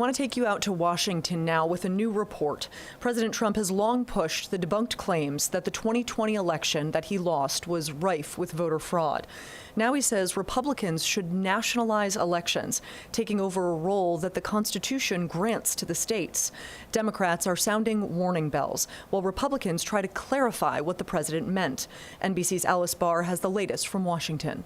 I want to take you out to Washington now with a new report. President Trump has long pushed the debunked claims that the 2020 election that he lost was rife with voter fraud. Now he says Republicans should nationalize elections, taking over a role that the Constitution grants to the states. Democrats are sounding warning bells, while Republicans try to clarify what the president meant. NBC's Alice Barr has the latest from Washington.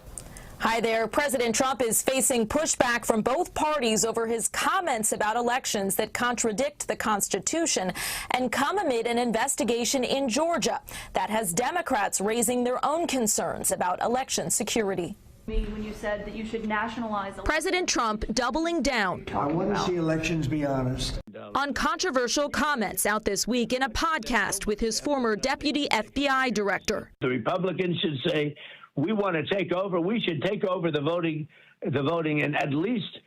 Hi there. President Trump is facing pushback from both parties over his comments about elections that contradict the Constitution and come amid an investigation in Georgia that has Democrats raising their own concerns about election security. When you said that you should nationalize President Trump doubling down. I want to see elections be honest. On controversial comments out this week in a podcast with his former deputy FBI director. The Republicans should say, we want to take over. We should take over the voting in at least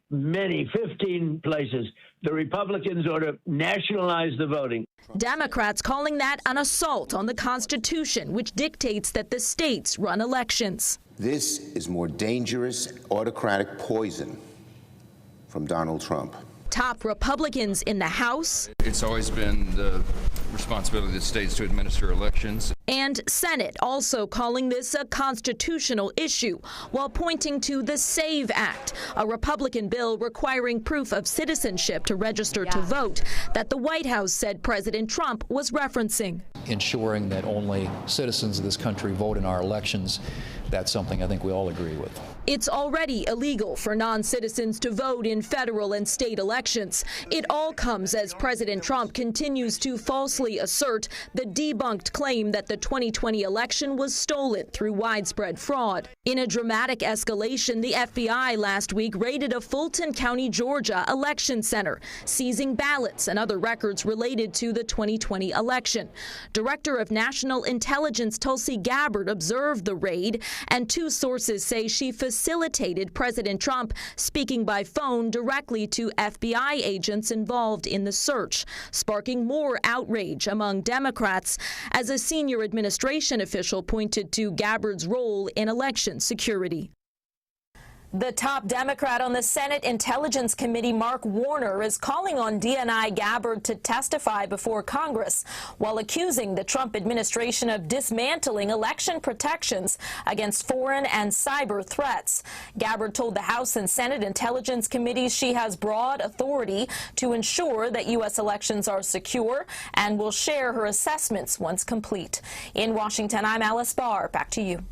15 places. The Republicans ought to nationalize the voting. Democrats calling that an assault on the Constitution, which dictates that the states run elections. This is more dangerous autocratic poison from Donald Trump. Top Republicans in the House. It's always been the responsibility of the states to administer elections. And Senate also calling this a constitutional issue while pointing to the SAVE Act, a Republican bill requiring proof of citizenship to register to vote that the White House said President Trump was referencing. Ensuring that only citizens of this country vote in our elections, that's something I think we all agree with. It's already illegal for non-citizens to vote in federal and state elections. It all comes as President Trump continues to falsely assert the debunked claim that the 2020 election was stolen through widespread fraud. In a dramatic escalation, the FBI last week raided a Fulton County, Georgia election center, seizing ballots and other records related to the 2020 election. Director of National Intelligence Tulsi Gabbard observed the raid, and two sources say she facilitated President Trump speaking by phone directly to FBI agents involved in the search, sparking more outrage among Democrats as a senior administration official pointed to Gabbard's role in election security. The top Democrat on the Senate Intelligence Committee, Mark Warner, is calling on DNI Gabbard to testify before Congress while accusing the Trump administration of dismantling election protections against foreign and cyber threats. Gabbard told the House and Senate Intelligence Committees she has broad authority to ensure that U.S. elections are secure and will share her assessments once complete. In Washington, I'm Alice Barr. Back to you.